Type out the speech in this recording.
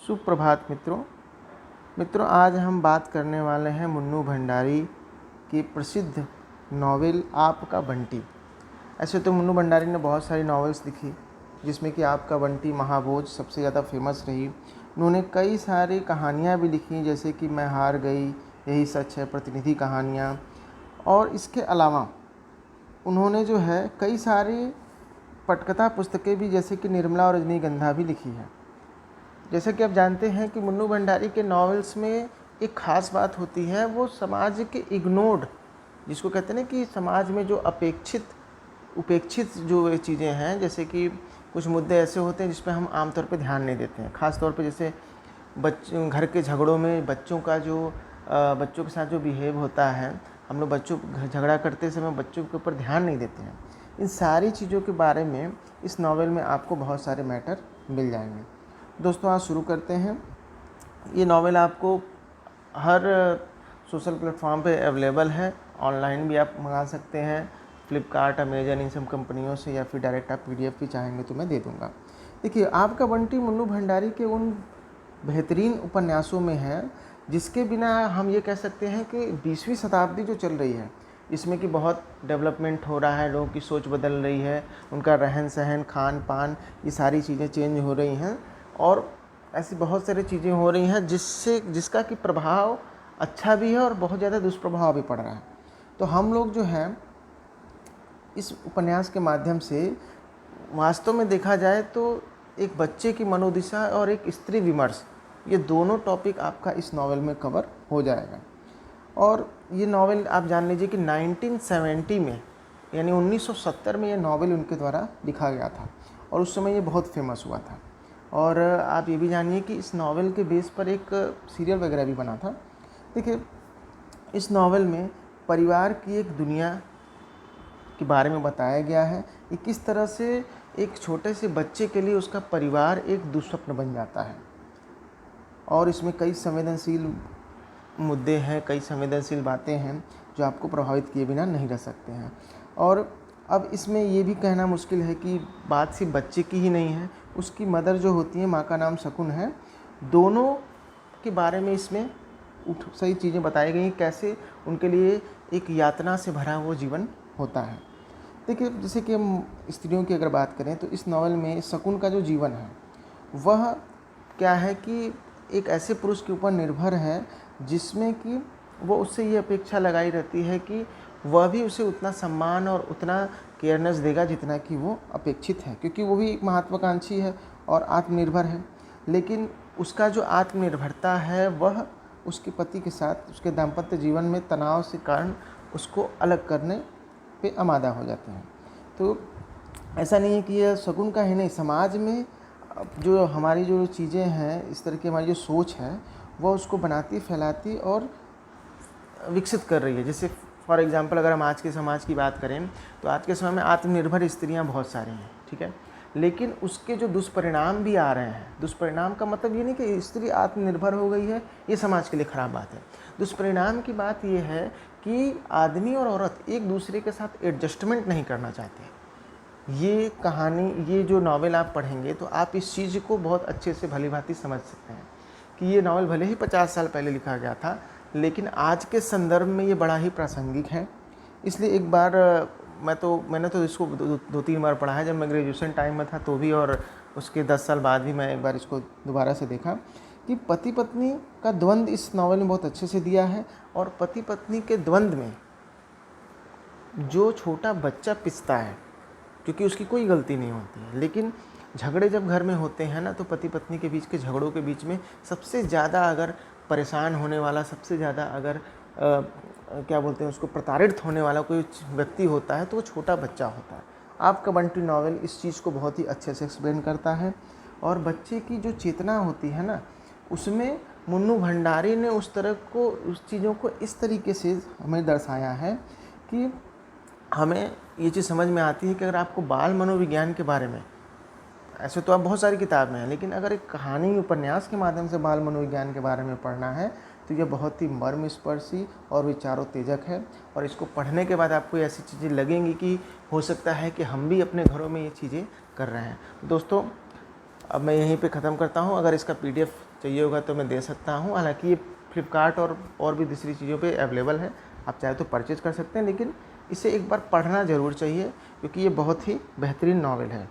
सुप्रभात मित्रों, आज हम बात करने वाले हैं मुन्नू भंडारी की प्रसिद्ध नॉवेल आपका बंटी। ऐसे तो मुन्नू भंडारी ने बहुत सारी नॉवेल्स लिखी, जिसमें कि आपका बंटी महाभोज सबसे ज़्यादा फेमस रही। उन्होंने कई सारी कहानियाँ भी लिखी, जैसे कि मैं हार गई, यही सच है, प्रतिनिधि कहानियाँ। और इसके अलावा उन्होंने जो है कई सारी पटकथा पुस्तकें भी, जैसे कि निर्मला और रजनीगंधा भी लिखी है। जैसे कि आप जानते हैं कि मुन्नू भंडारी के नॉवेल्स में एक ख़ास बात होती है, वो समाज के इग्नोर्ड, जिसको कहते हैं ना कि समाज में जो उपेक्षित जो चीज़ें हैं, जैसे कि कुछ मुद्दे ऐसे होते हैं जिस पे हम आमतौर पे ध्यान नहीं देते हैं। ख़ास तौर पे जैसे घर के झगड़ों में बच्चों के साथ जो बिहेव होता है, हम लोग बच्चों झगड़ा करते समय बच्चों के ऊपर ध्यान नहीं देते हैं। इन सारी चीज़ों के बारे में इस नॉवेल में आपको बहुत सारे मैटर मिल जाएंगे। दोस्तों, आज शुरू करते हैं। ये नॉवेल आपको हर सोशल प्लेटफॉर्म पे अवेलेबल है। ऑनलाइन भी आप मंगा सकते हैं, फ्लिपकार्ट, अमेजन, इन सब कंपनियों से, या फिर डायरेक्ट आप PDF भी चाहेंगे तो मैं दे दूँगा। देखिए, आपका बंटी मुन्नू भंडारी के उन बेहतरीन उपन्यासों में है जिसके बिना हम ये कह सकते हैं कि 20वीं शताब्दी जो चल रही है, इसमें कि बहुत डेवलपमेंट हो रहा है, लोगों की सोच बदल रही है, उनका रहन सहन, खान पान, ये सारी चीज़ें चेंज हो रही हैं, और ऐसी बहुत सारी चीज़ें हो रही हैं जिसका कि प्रभाव अच्छा भी है और बहुत ज़्यादा दुष्प्रभाव भी पड़ रहा है। तो हम लोग जो है इस उपन्यास के माध्यम से, वास्तव में देखा जाए तो एक बच्चे की मनोदशा और एक स्त्री विमर्श, ये दोनों टॉपिक आपका इस नॉवेल में कवर हो जाएगा। और ये नॉवेल आप जान लीजिए कि 1970 में, यानी 1970 में ये नॉवेल उनके द्वारा लिखा गया था, और उस समय ये बहुत फेमस हुआ था। और आप ये भी जानिए कि इस नॉवेल के बेस पर एक सीरियल वगैरह भी बना था। देखिए, इस नॉवेल में परिवार की एक दुनिया के बारे में बताया गया है कि किस तरह से एक छोटे से बच्चे के लिए उसका परिवार एक दुस्वप्न बन जाता है। और इसमें कई संवेदनशील मुद्दे हैं, कई संवेदनशील बातें हैं जो आपको प्रभावित किए बिना नहीं रह सकते हैं। और अब इसमें ये भी कहना मुश्किल है कि बात सिर्फ बच्चे की ही नहीं है, उसकी मदर जो होती है, माँ का नाम शकुन है, दोनों के बारे में इसमें सही चीज़ें बताई गई, कैसे उनके लिए एक यातना से भरा हुआ जीवन होता है। देखिए, जैसे कि हम स्त्रियों की अगर बात करें तो इस नॉवल में शकुन का जो जीवन है वह क्या है कि एक ऐसे पुरुष के ऊपर निर्भर है जिसमें कि वो उससे ये अपेक्षा लगाई रहती है कि वह भी उसे उतना सम्मान और उतना केयरनेस देगा जितना कि वो अपेक्षित है, क्योंकि वो भी एक महत्वाकांक्षी है और आत्मनिर्भर है। लेकिन उसका जो आत्मनिर्भरता है वह उसके पति के साथ उसके दाम्पत्य जीवन में तनाव के कारण उसको अलग करने पे आमादा हो जाते हैं। तो ऐसा नहीं है कि यह शकुन का ही नहीं, समाज में जो हमारी जो चीज़ें हैं, इस तरह की हमारी जो सोच है, वह उसको बनाती, फैलाती और विकसित कर रही है। जैसे फॉर एग्जांपल अगर हम आज के समाज की बात करें तो आज के समय में आत्मनिर्भर स्त्रियां बहुत सारी हैं, ठीक है, लेकिन उसके जो दुष्परिणाम भी आ रहे हैं। दुष्परिणाम का मतलब ये नहीं कि स्त्री आत्मनिर्भर हो गई है, ये समाज के लिए ख़राब बात है। दुष्परिणाम की बात ये है कि आदमी और औरत एक दूसरे के साथ एडजस्टमेंट नहीं करना चाहते। ये कहानी, ये जो नावल आप पढ़ेंगे तो आप इस चीज़ को बहुत अच्छे से भली-भांति समझ सकते हैं कि ये नावल भले ही 50 साल पहले लिखा गया था, लेकिन आज के संदर्भ में ये बड़ा ही प्रासंगिक है। इसलिए एक बार मैंने तो इसको 2-3 बार पढ़ा है। जब मैं ग्रेजुएशन टाइम में था तो भी, और उसके 10 साल बाद भी मैं एक बार इसको दोबारा से देखा कि पति पत्नी का द्वंद्व इस नावल में बहुत अच्छे से दिया है। और पति पत्नी के द्वंद्व में जो छोटा बच्चा पिसता है, क्योंकि उसकी कोई गलती नहीं होती है, लेकिन झगड़े जब घर में होते हैं ना, तो पति पत्नी के बीच के झगड़ों के बीच में सबसे ज़्यादा अगर परेशान होने वाला, सबसे ज़्यादा अगर क्या बोलते हैं उसको, प्रताड़ित होने वाला कोई व्यक्ति होता है तो वो छोटा बच्चा होता है। आपका बंटी नॉवेल इस चीज़ को बहुत ही अच्छे से एक्सप्लेन करता है। और बच्चे की जो चेतना होती है ना, उसमें मुन्नू भंडारी ने उस चीज़ों को इस तरीके से हमें दर्शाया है कि हमें ये चीज़ समझ में आती है कि अगर आपको बाल मनोविज्ञान के बारे में, ऐसे तो आप बहुत सारी किताबें हैं, लेकिन अगर एक कहानी, उपन्यास के माध्यम से बाल मनोविज्ञान के बारे में पढ़ना है तो यह बहुत ही मर्मस्पर्शी और विचारोत्तेजक है। और इसको पढ़ने के बाद आपको ऐसी चीज़ें लगेंगी कि हो सकता है कि हम भी अपने घरों में ये चीज़ें कर रहे हैं। दोस्तों, अब मैं यहीं पे ख़त्म करता हूँ। अगर इसका PDF चाहिए होगा तो मैं दे सकता हूँ। हालांकि ये फ्लिपकार्ट और भी दूसरी चीज़ों पे अवेलेबल है, आप चाहे तो परचेज़ कर सकते हैं, लेकिन इसे एक बार पढ़ना ज़रूर चाहिए क्योंकि ये बहुत ही बेहतरीन नावल है।